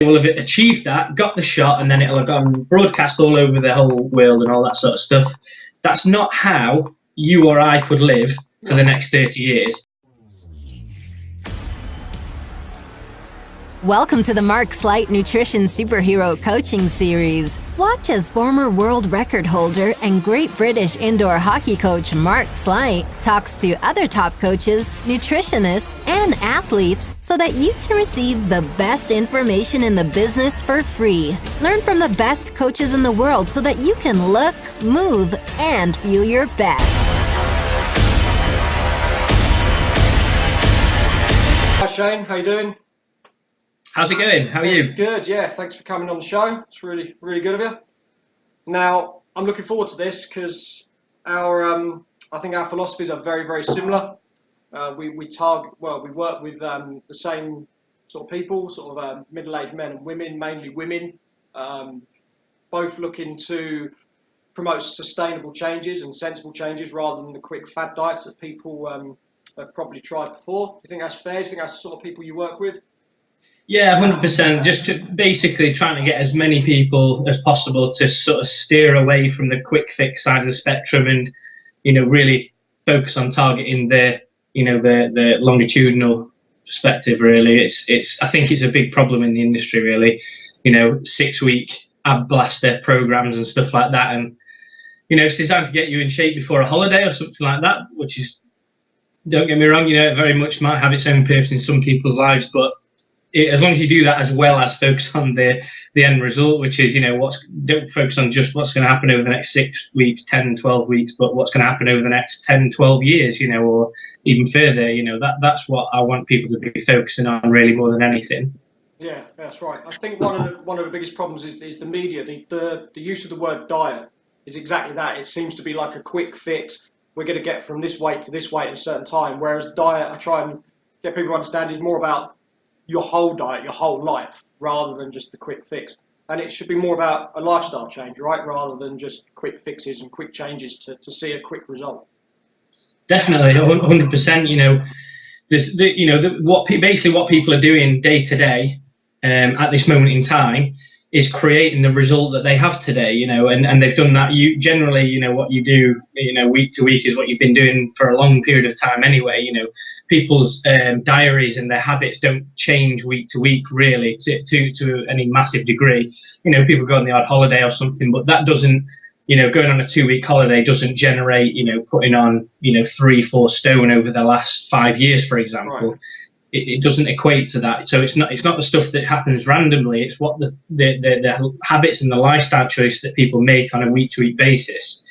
will have achieved that, got the shot, and then it'll have gone broadcast all over the whole world and all that sort of stuff. That's not how you or I could live for the next 30 years. Welcome to the Mark Slight Nutrition Superhero Coaching Series. Watch as former world record holder and Great British indoor hockey coach Mark Slight talks to other top coaches, nutritionists, and athletes so that you can receive the best information in the business for free. Learn from the best coaches in the world so that you can look, move, and feel your best. Hi Shane, how you doing? How's it going? How are you? Good, yeah. Thanks for coming on the show. It's really, really good of you. Now, I'm looking forward to this because I think our philosophies are very, very similar. We work with the same sort of people, sort of middle-aged men and women, mainly women, both looking to promote sustainable changes and sensible changes rather than the quick fad diets that people have probably tried before. Do you think that's fair? Do you think that's the sort of people you work with? Yeah, 100%. Just to basically trying to get as many people as possible to sort of steer away from the quick fix side of the spectrum and, really focus on targeting the longitudinal perspective. Really, I think it's a big problem in the industry. Really, 6-week ab blaster programs and stuff like that, and it's designed to get you in shape before a holiday or something like that. Which is, don't get me wrong, it very much might have its own purpose in some people's lives, but as long as you do that as well as focus on the end result, which is, don't focus on just what's going to happen over the next 6 weeks, 10, 12 weeks, but what's going to happen over the next 10, 12 years, or even further, that's what I want people to be focusing on really more than anything. Yeah, that's right. I think one of the biggest problems is the media. The use of the word diet is exactly that. It seems to be like a quick fix. We're going to get from this weight to this weight at a certain time, whereas diet, I try and get people to understand, is more about your whole diet, your whole life, rather than just the quick fix. And it should be more about a lifestyle change, right? Rather than just quick fixes and quick changes to see a quick result. Definitely, 100%. What people are doing day to day at this moment in time is creating the result that they have today, and they've done that. You generally, what you do, week to week is what you've been doing for a long period of time anyway. People's diaries and their habits don't change week to week really to any massive degree. People go on the odd holiday or something, but that doesn't, going on a 2-week holiday doesn't generate, putting on, 3-4 stone over the last 5 years, for example. Right. It doesn't equate to that. So it's not the stuff that happens randomly. It's what the habits and the lifestyle choice that people make on a week-to-week basis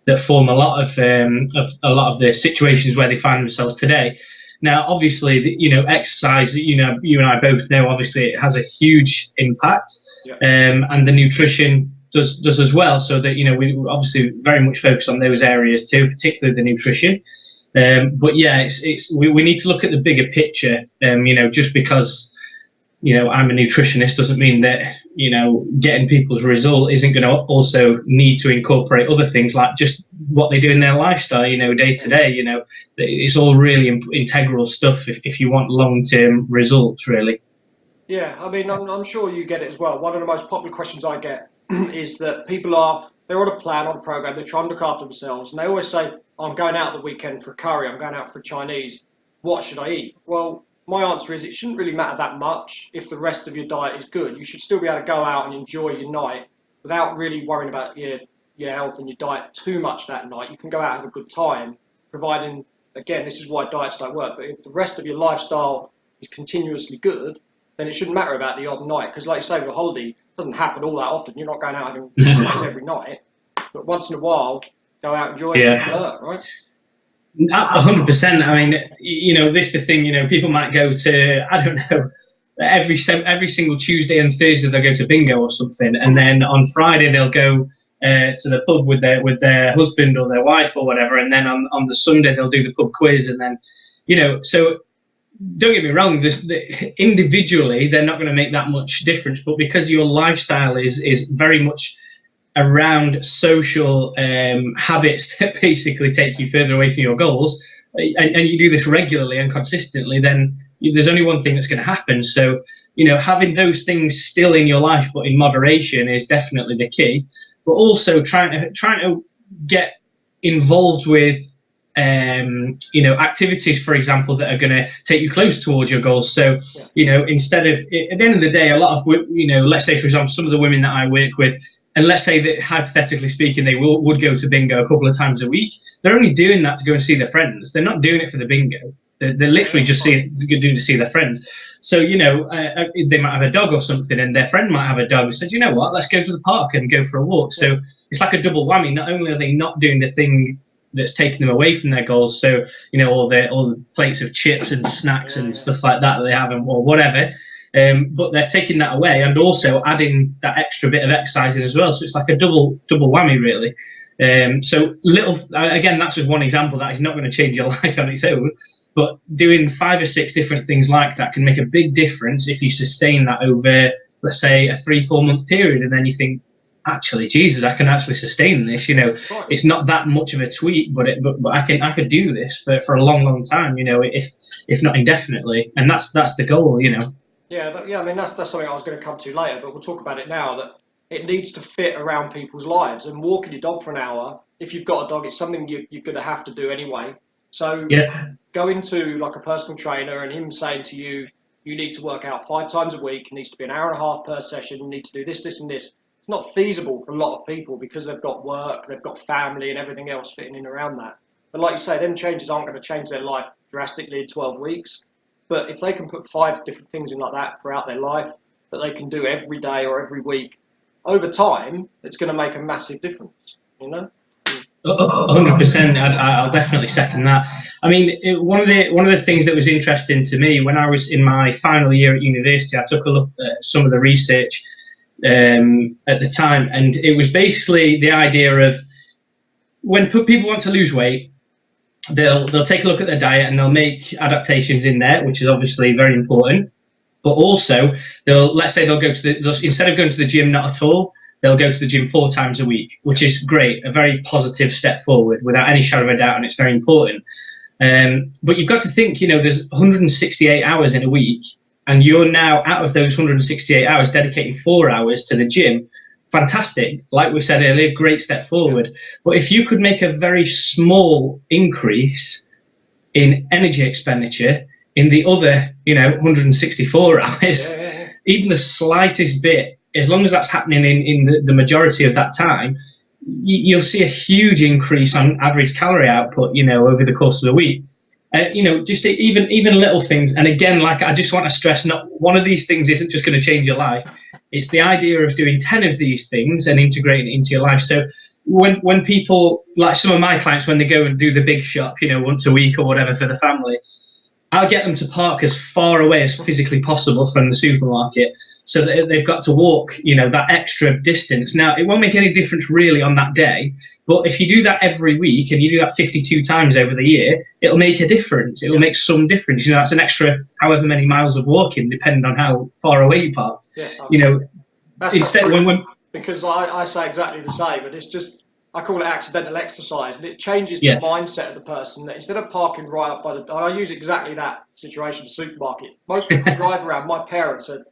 that form a lot of the situations where they find themselves today. Now, obviously, exercise. You and I both know. Obviously, it has a huge impact, and the nutrition does as well. So that we obviously very much focus on those areas too, particularly the nutrition. But yeah, we need to look at the bigger picture. Just because I'm a nutritionist doesn't mean that getting people's result isn't going to also need to incorporate other things like just what they do in their lifestyle. Day to day. It's all really integral stuff if you want long-term results, really. Yeah, I mean, I'm sure you get it as well. One of the most popular questions I get is that they're on a plan, on a program, they're trying to look after themselves, and they always say, I'm going out the weekend for a curry, I'm going out for a Chinese, what should I eat? Well, my answer is it shouldn't really matter that much if the rest of your diet is good. You should still be able to go out and enjoy your night without really worrying about your health and your diet too much that night. You can go out and have a good time, providing, again, this is why diets don't work, but if the rest of your lifestyle is continuously good, then it shouldn't matter about the odd night, because like you say, with a holiday, it doesn't happen all that often. You're not going out having nights every night, but once in a while, go out and enjoy it, right? 100%. I mean, this is the thing. People might go to, I don't know, every single Tuesday and Thursday they'll go to bingo or something, and then on Friday they'll go to the pub with their husband or their wife or whatever, and then on the Sunday they'll do the pub quiz, and then so. Don't get me wrong, individually they're not going to make that much difference, but because your lifestyle is very much around social habits that basically take you further away from your goals, and you do this regularly and consistently, then there's only one thing that's going to happen. So, you know, having those things still in your life, but in moderation, is definitely the key. But also trying to get involved with, you know, activities, for example, that are going to take you close towards your goals. So, you know, instead of, at the end of the day, a lot of, you know, let's say, for example, some of the women that I work with, and let's say that, hypothetically speaking, they would go to bingo a couple of times a week. They're only doing that to go and see their friends. They're not doing it for the bingo. They're literally just doing to see their friends. So, you know, they might have a dog or something, and their friend might have a dog. So, you know what? Let's go to the park and go for a walk. So it's like a double whammy. Not only are they not doing the thing that's taking them away from their goals, so, you know, all the plates of chips and snacks and stuff like that they have, or whatever, but they're taking that away and also adding that extra bit of exercising as well. So it's like a double whammy, really. So little, again, that's just one example. That is not going to change your life on its own, but doing 5 or 6 different things like that can make a big difference if you sustain that over, let's say, a 3-4 month period, and then you think, actually, Jesus, I can actually sustain this. You know, it's not that much of a tweak, but I could do this for a long time. You know, if not indefinitely, and that's the goal. You know. Yeah, I mean, that's something I was going to come to later, but we'll talk about it now. That it needs to fit around people's lives, and walking your dog for an hour, if you've got a dog, it's something you're going to have to do anyway. So going to like a personal trainer and him saying to you, you need to work out 5 times a week. It needs to be an hour and a half per session. You need to do this, this, and this. It's not feasible for a lot of people because they've got work, they've got family, and everything else fitting in around that. But like you say, them changes aren't going to change their life drastically in 12 weeks. But if they can put 5 different things in like that throughout their life that they can do every day or every week, over time, it's going to make a massive difference, you know? 100%. I'll definitely second that. I mean, one of the things that was interesting to me when I was in my final year at university, I took a look at some of the research at the time, and it was basically the idea of when people want to lose weight, they'll take a look at their diet and they'll make adaptations in there, which is obviously very important. But also, let's say they'll go to instead of going to the gym, not at all, they'll go to the gym 4 times a week, which is great, a very positive step forward without any shadow of a doubt, and it's very important. But you've got to think, you know, there's 168 hours in a week, and you're now, out of those 168 hours, dedicating 4 hours to the gym. Fantastic. Like we said earlier, great step forward. But if you could make a very small increase in energy expenditure in the other, you know, 164 hours, even the slightest bit, as long as that's happening in the majority of that time, you'll see a huge increase on average calorie output, you know, over the course of the week. You know, just even little things. And again, like, I just want to stress, not one of these things isn't just going to change your life. It's the idea of doing 10 of these things and integrating it into your life. So when people, like some of my clients, when they go and do the big shop, you know, once a week or whatever for the family, I'll get them to park as far away as physically possible from the supermarket so that they've got to walk, you know, that extra distance. Now, it won't make any difference really on that day, but if you do that every week and you do that 52 times over the year, it'll make a difference. It will make some difference. You know, that's an extra however many miles of walking, depending on how far away you park. Yeah, you know, that's instead when because I say exactly the same, but it's just, I call it accidental exercise, and it changes the mindset of the person. That instead of parking right up by the, I use exactly that situation, the supermarket. Most people drive around. My parents are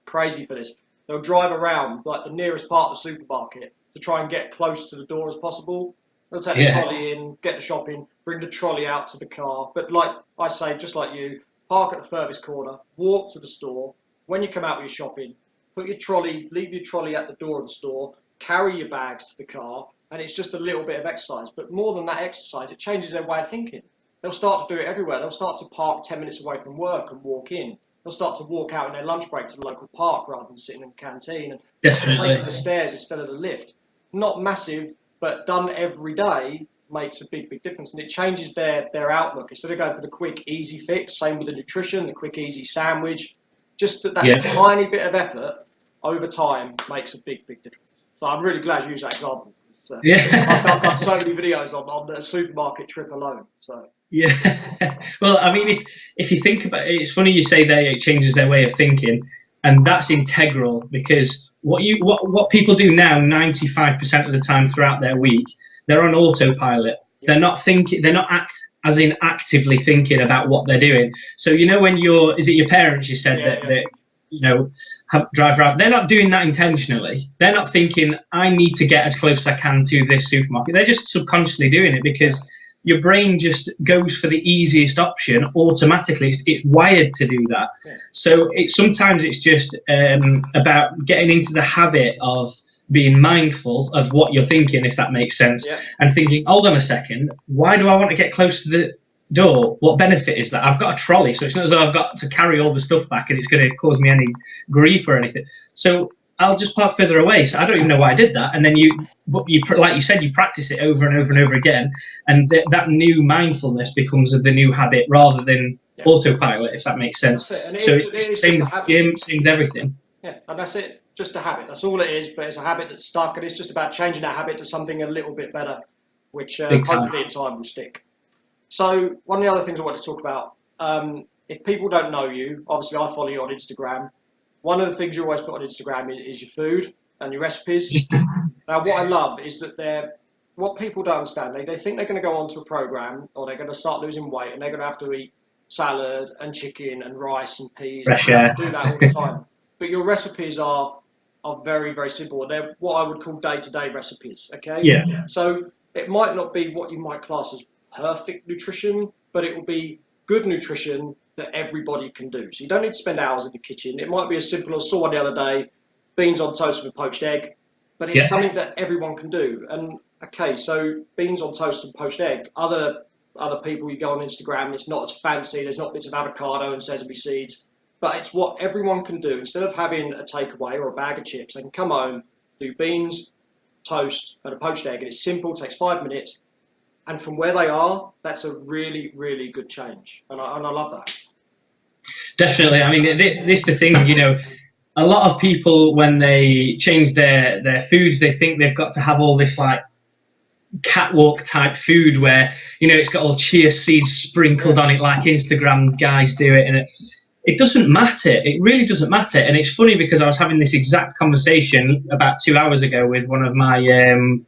crazy for this. They'll drive around like the nearest part of the supermarket to try and get close to the door as possible. They'll take the trolley in, get the shopping, bring the trolley out to the car. But like I say, just like you, park at the furthest corner, walk to the store. When you come out with your shopping, put your trolley, leave your trolley at the door of the store, carry your bags to the car. And it's just a little bit of exercise. But more than that exercise, it changes their way of thinking. They'll start to do it everywhere. They'll start to park 10 minutes away from work and walk in. They'll start to walk out in their lunch break to the local park rather than sitting in the canteen and taking the stairs instead of the lift. Not massive, but done every day makes a big difference. And it changes their outlook. Instead of going for the quick, easy fix, same with the nutrition, the quick, easy sandwich, just that tiny bit of effort over time makes a big difference. So I'm really glad you used that example. I've done so many videos on the supermarket trip alone. So well, I mean, if you think about it, it's funny you say that it changes their way of thinking, and that's integral, because what people do now 95% of the time throughout their week, they're on autopilot. They're not thinking, they're not as in actively thinking about what they're doing. So, you know, when is it your parents, you said that you know, drive around, they're not doing that intentionally. They're not thinking, I need to get as close as I can to this supermarket. They're just subconsciously doing it because your brain just goes for the easiest option automatically. It's wired to do that. So sometimes it's just about getting into the habit of being mindful of what you're thinking, if that makes sense, and thinking, hold on a second, why do I want to get close to the door? What benefit is that? I've got a trolley, so it's not as though I've got to carry all the stuff back and it's going to cause me any grief or anything. So I'll just park further away. So I don't even know why I did that. And then you like you said, you practice it over and over and over again, and that new mindfulness becomes the new habit rather than autopilot, if that makes sense. So it's the same with gym, same with everything. Yeah, and that's it. Just a habit. That's all it is. But it's a habit that's stuck, and it's just about changing that habit to something a little bit better, which hopefully in time will stick. So one of the other things I want to talk about, if people don't know you, obviously I follow you on Instagram. One of the things you always put on Instagram is your food and your recipes. Now, what I love is that what people don't understand, they think they're going to go onto a program or they're going to start losing weight and they're going to have to eat salad and chicken and rice and peas. Fresh and do that all the time. But your recipes are very, very simple. They're what I would call day-to-day recipes, okay? Yeah. So it might not be what you might class as perfect nutrition, but it will be good nutrition that everybody can do. So you don't need to spend hours in the kitchen. It might be as simple as, saw one the other day, beans on toast with a poached egg, but it's something that everyone can do. And okay, so beans on toast and poached egg, other people, you go on Instagram, it's not as fancy, there's not bits of avocado and sesame seeds, but it's what everyone can do. Instead of having a takeaway or a bag of chips, they can come home, do beans, toast and a poached egg, and it's simple, takes 5 minutes. And from where they are, that's a really, really good change. And I love that. Definitely. I mean, this is the thing, you know, a lot of people, when they change their foods, they think they've got to have all this like catwalk type food where, you know, it's got all chia seeds sprinkled on it like Instagram guys do it. And it doesn't matter. It really doesn't matter. And it's funny because I was having this exact conversation about 2 hours ago with one of my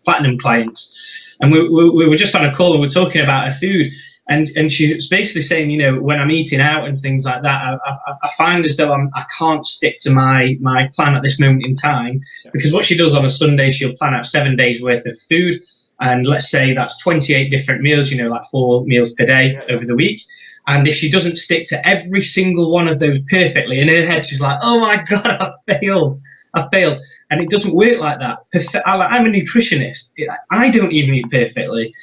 platinum clients. And we were just on a call and we were talking about her food. And she was basically saying, you know, when I'm eating out and things like that, I find as though I can't stick to my plan at this moment in time, because what she does on a Sunday, she'll plan out 7 days worth of food. And let's say that's 28 different meals, you know, like 4 meals per day over the week. And if she doesn't stick to every single one of those perfectly, in her head, she's like, oh my God, I failed. And it doesn't work like that. I'm a nutritionist. I don't even eat perfectly.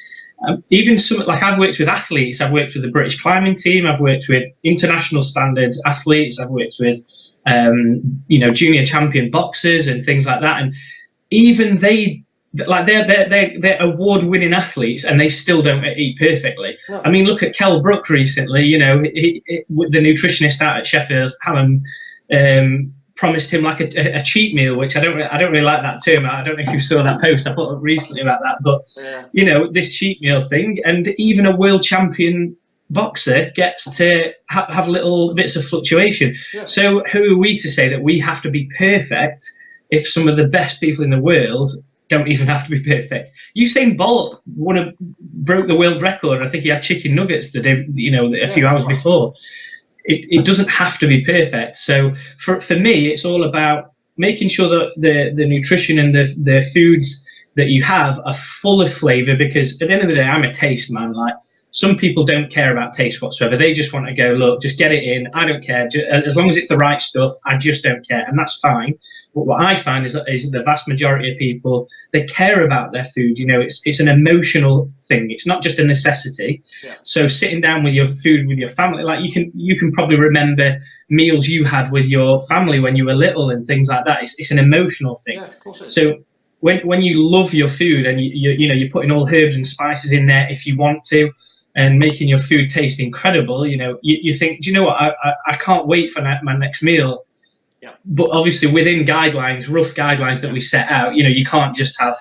Even some, like I've worked with athletes, I've worked with the British climbing team, I've worked with international standards athletes, I've worked with, you know, junior champion boxers and things like that. And even they're award-winning athletes, and they still don't eat perfectly. No. I mean, look at Kell Brook recently. You know, the nutritionist out at Sheffield Hallam promised him like a cheat meal, which I don't really like that term. I don't know if you saw that post I put up recently about that, but you know, this cheat meal thing, and even a world champion boxer gets to have little bits of fluctuation. Yeah. So who are we to say that we have to be perfect if some of the best people in the world don't even have to be perfect? Usain Bolt broke the world record. I think he had chicken nuggets the day, you know, a few hours before. It doesn't have to be perfect. So for me, it's all about making sure that the nutrition and the foods that you have are full of flavour, because at the end of the day, I'm a taste man. Like, some people don't care about taste whatsoever. They just want to go, look, just get it in. I don't care. As long as it's the right stuff, I just don't care. And that's fine. But what I find is the vast majority of people, they care about their food. You know, it's an emotional thing. It's not just a necessity. Yeah. So sitting down with your food, with your family, like you can probably remember meals you had with your family when you were little and things like that. It's an emotional thing. Yeah, of course it is. So when you love your food and you're putting all herbs and spices in there if you want to, and making your food taste incredible, you know, you think, do you know what, I can't wait for my next meal. Yeah. But obviously within guidelines, rough guidelines that we set out, you know, you can't just have,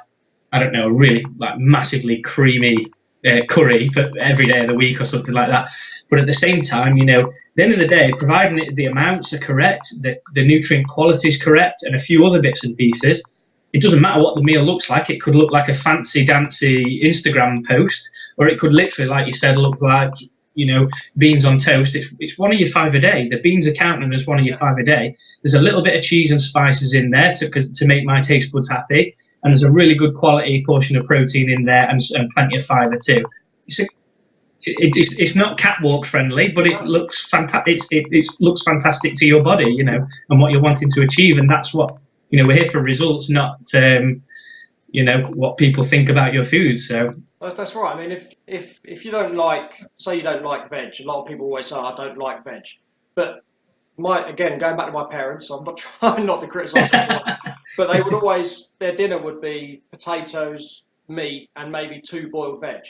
I don't know, really like massively creamy curry for every day of the week or something like that. But at the same time, you know, at the end of the day, providing the amounts are correct, the nutrient quality is correct, and a few other bits and pieces, it doesn't matter what the meal looks like. It could look like a fancy dancy Instagram post, or it could literally, like you said, look like, beans on toast. It's one of your 5 a day. The beans are counting as one of your 5 a day. There's a little bit of cheese and spices in there to make my taste buds happy, and there's a really good quality portion of protein in there, and plenty of fibre too. It's not catwalk friendly, but it looks fantastic. It looks fantastic to your body, and what you're wanting to achieve, and that's what we're here for, results, not what people think about your food. So that's right. I mean, if you don't like, say you don't like veg, a lot of people always say I don't like veg, but going back to my parents, I'm not trying not to criticise them, but they would always, their dinner would be potatoes, meat, and maybe 2 boiled veg.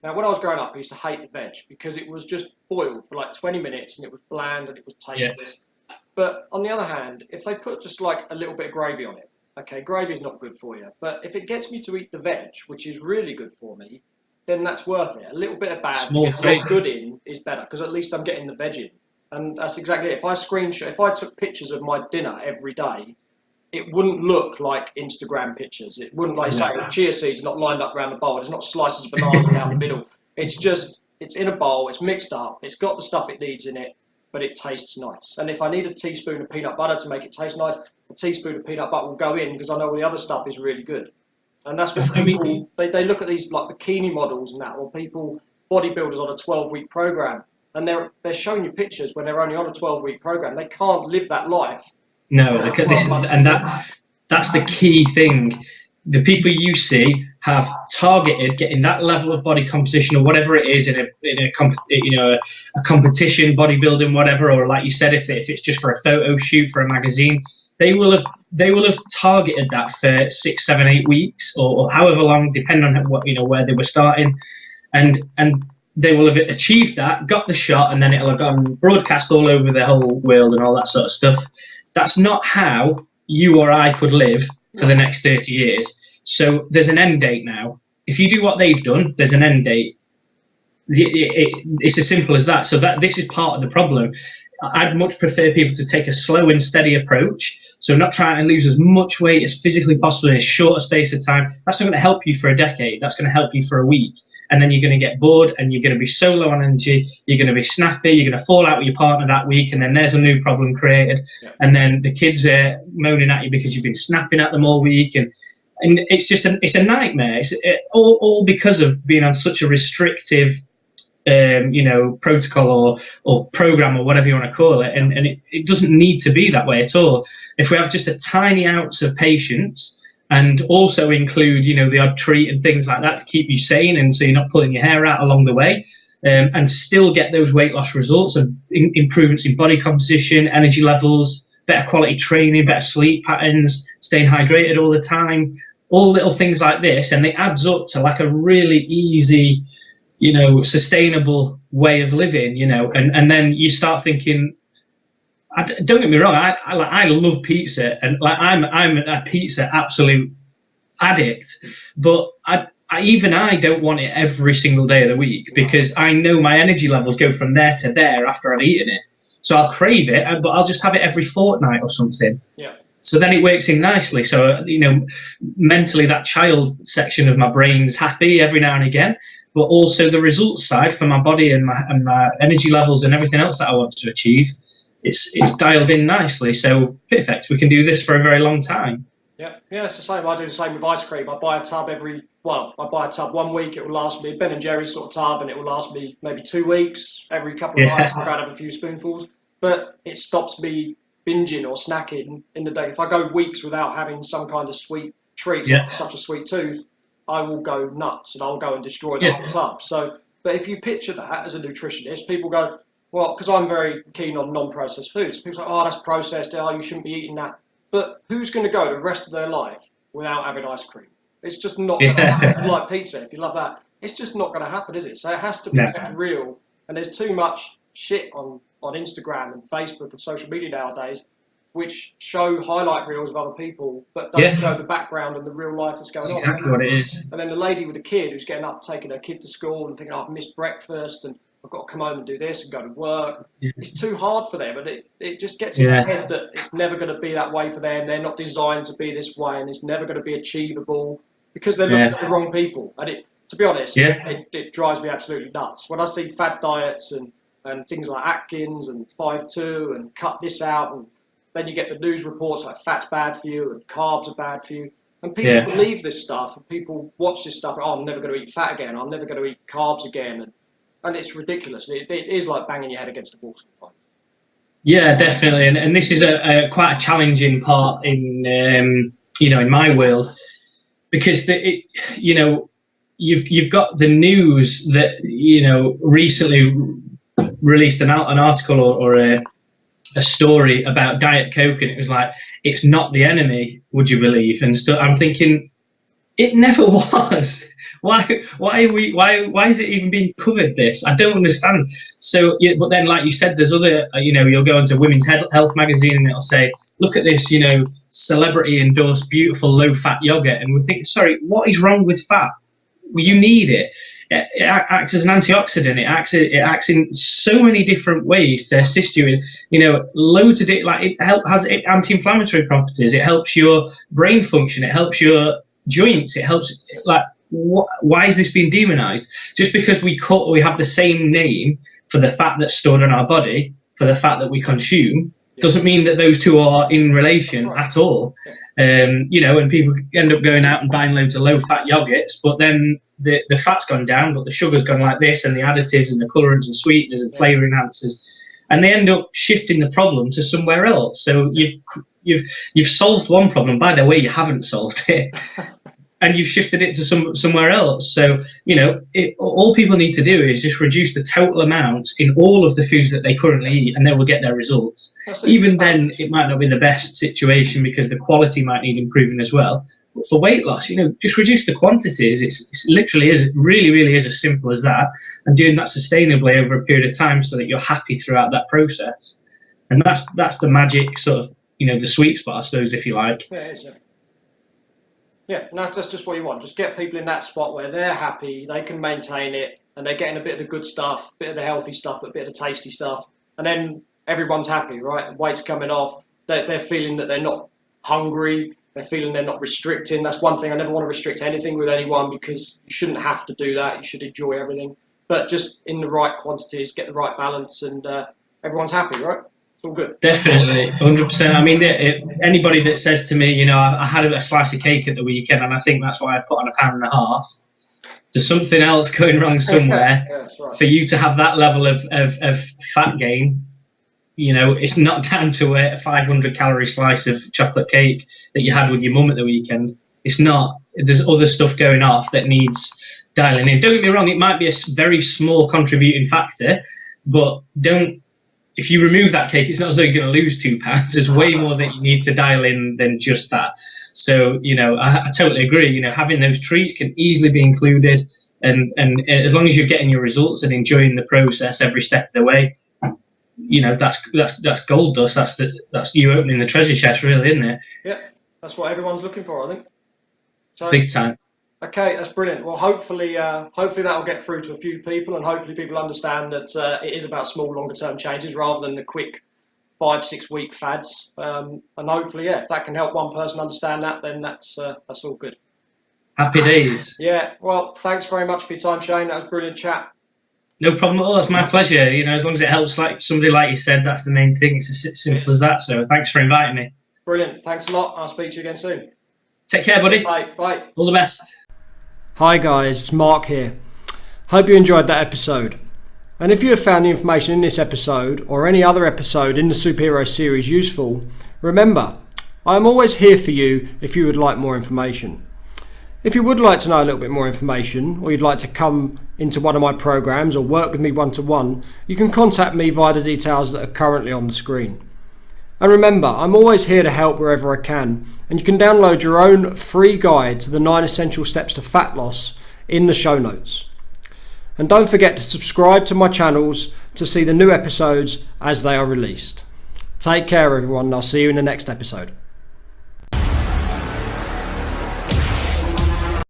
Now, when I was growing up, I used to hate the veg because it was just boiled for like 20 minutes and it was bland and it was tasteless. Yeah. But on the other hand, if they put just like a little bit of gravy on it, okay, gravy is not good for you, but if it gets me to eat the veg, which is really good for me, then that's worth it. A little bit of bad to get not good in is better, because at least I'm getting the veg in. And that's exactly it. If I took pictures of my dinner every day, it wouldn't look like Instagram pictures. It wouldn't, like say, chia seeds not lined up around the bowl. There's not slices of banana down the middle. It's in a bowl, it's mixed up, it's got the stuff it needs in it, but it tastes nice. And if I need a teaspoon of peanut butter to make it taste nice, a teaspoon of peanut butter will go in, because I know all the other stuff is really good. And that's what people, they look at these like bikini models and that, or people, bodybuilders on a 12-week program, and they're showing you pictures when they're only on a 12-week program. They can't live that life. No, that's the key thing. The people you see have targeted getting that level of body composition or whatever it is in a competition, bodybuilding, whatever, or like you said, if it's just for a photo shoot for a magazine, they will have targeted that for 6, 7, 8 weeks or however long, depending on what where they were starting, and they will have achieved that, got the shot, and then it'll have gone broadcast all over the whole world and all that sort of stuff. That's not how you or I could live for the next 30 years. So there's an end date now. If you do what they've done, there's an end date. It's as simple as that. So this is part of the problem. I'd much prefer people to take a slow and steady approach. So not trying to lose as much weight as physically possible in a shorter space of time. That's not going to help you for a decade. That's going to help you for a week. And then you're going to get bored and you're going to be so low on energy. You're going to be snappy. You're going to fall out with your partner that week. And then there's a new problem created. Yeah. And then the kids are moaning at you because you've been snapping at them all week. And it's just it's a nightmare. It's all because of being on such a restrictive protocol or program or whatever you want to call it, and it doesn't need to be that way at all. If we have just a tiny ounce of patience and also include the odd treat and things like that to keep you sane, and so you're not pulling your hair out along the way, and still get those weight loss results of improvements in body composition, energy levels, better quality training, better sleep patterns, staying hydrated all the time, all little things like this, and it adds up to like a really easy sustainable way of living, and then you start thinking, don't get me wrong, I love pizza, and like I'm a pizza absolute addict, but I don't want it every single day of the week, because I know my energy levels go from there to there after I've eaten it. So I'll crave it, but I'll just have it every fortnight or something. Yeah. So then it works in nicely. So mentally that child section of my brain's happy every now and again, but also the results side for my body and my energy levels and everything else that I want to achieve, it's dialed in nicely. So perfect. We can do this for a very long time. Yeah, it's the same. I do the same with ice cream. I buy a tub I buy a tub 1 week. It will last me, Ben and Jerry's sort of tub, and it will last me maybe 2 weeks. Every couple of nights I go and have a few spoonfuls. But it stops me binging or snacking in the day. If I go weeks without having some kind of sweet treat, such a sweet tooth, I will go nuts and I'll go and destroy the whole tub. So, but if you picture that as a nutritionist, people go, well, because I'm very keen on non-processed foods. People say, oh, that's processed. Oh, you shouldn't be eating that. But who's going to go the rest of their life without having ice cream? It's just not going to happen. Like pizza, if you love that, it's just not going to happen, is it? So it has to be kept real. And there's too much shit on Instagram and Facebook and social media nowadays, which show highlight reels of other people, but don't show the background and the real life that's going on. Exactly what it is. And then the lady with the kid who's getting up, taking her kid to school and thinking, oh, I've missed breakfast, and I've got to come home and do this and go to work. Yeah. It's too hard for them, and it just gets in their head that it's never going to be that way for them. They're not designed to be this way, and it's never going to be achievable because they're looking at the wrong people. And to be honest, it drives me absolutely nuts when I see fad diets and things like Atkins and 5-2 and cut this out, and then you get the news reports like fat's bad for you and carbs are bad for you. And people believe this stuff, and people watch this stuff. Oh, I'm never going to eat fat again. I'm never going to eat carbs again. And it's ridiculous. It is like banging your head against the wall sometimes. Yeah, definitely. And this is quite a challenging part in in my world, because you've got the news that recently released an article or a story about Diet Coke, and it was like, it's not the enemy, would you believe? And I'm thinking, it never was. Why is it even being covered, this? I don't understand. So, but then, like you said, there's other, you'll go into Women's Health magazine and it'll say, look at this, celebrity endorsed beautiful low fat yogurt, and we think, sorry, what is wrong with fat? Well, you need it. It acts as an antioxidant. It acts in so many different ways to assist you in, loads of it. Like, it has anti-inflammatory properties. It helps your brain function. It helps your joints. It helps, why is this being demonized? Just because we have the same name for the fat that's stored in our body, for the fat that we consume, doesn't mean that those two are in relation at all. And people end up going out and buying loads of low fat yogurts, but then the fat's gone down, but the sugar's gone like this, and the additives and the colorants and sweeteners and flavor enhancers, and they end up shifting the problem to somewhere else. So you've solved one problem. By the way, you haven't solved it. And you've shifted it to somewhere else. So, all people need to do is just reduce the total amount in all of the foods that they currently eat, and they will get their results. Even then, it might not be the best situation because the quality might need improving as well. But for weight loss, just reduce the quantities. It's literally really is as simple as that, and doing that sustainably over a period of time so that you're happy throughout that process. And that's the magic sort of, the sweet spot, I suppose, if you like. Yeah, and that's just what you want. Just get people in that spot where they're happy, they can maintain it, and they're getting a bit of the good stuff, a bit of the healthy stuff, but a bit of the tasty stuff. And then everyone's happy, right? Weight's coming off. They're feeling that they're not hungry. They're feeling they're not restricting. That's one thing. I never want to restrict anything with anyone, because you shouldn't have to do that. You should enjoy everything. But just in the right quantities, get the right balance, and everyone's happy, right? It's all good. Definitely, 100%. I mean, anybody that says to me, I had a slice of cake at the weekend, and I think that's why I put on 1.5 pounds. There's something else going wrong somewhere. That's right. For you to have that level of fat gain, it's not down to a 500-calorie slice of chocolate cake that you had with your mum at the weekend. It's not. There's other stuff going off that needs dialing in. Don't get me wrong, it might be a very small contributing factor, but if you remove that cake, it's not as though you're going to lose 2 pounds. There's way more that you need to dial in than just that. So, I totally agree. Having those treats can easily be included, and as long as you're getting your results and enjoying the process every step of the way, that's gold dust. That's you opening the treasure chest, really, isn't it? Yeah, that's what everyone's looking for, I think. So, big time. Okay, that's brilliant. Well, hopefully that will get through to a few people, and hopefully people understand that it is about small, longer-term changes rather than the quick 5-6 week fads. And hopefully, if that can help one person understand that, then that's all good. Happy days. Yeah. Well, thanks very much for your time, Shane. That was a brilliant chat. No problem at all. It's my pleasure. As long as it helps, like somebody like you said, that's the main thing. It's as simple as that. So thanks for inviting me. Brilliant. Thanks a lot. I'll speak to you again soon. Take care, buddy. Bye. All the best. Hi guys, it's Mark here. Hope you enjoyed that episode. And if you have found the information in this episode or any other episode in the Superhero series useful, remember, I am always here for you if you would like more information. If you would like to know a little bit more information, or you'd like to come into one of my programs or work with me one-to-one, you can contact me via the details that are currently on the screen. And remember, I'm always here to help wherever I can, and you can download your own free guide to the 9 essential steps to fat loss in the show notes. And don't forget to subscribe to my channels to see the new episodes as they are released. Take care everyone, and I'll see you in the next episode.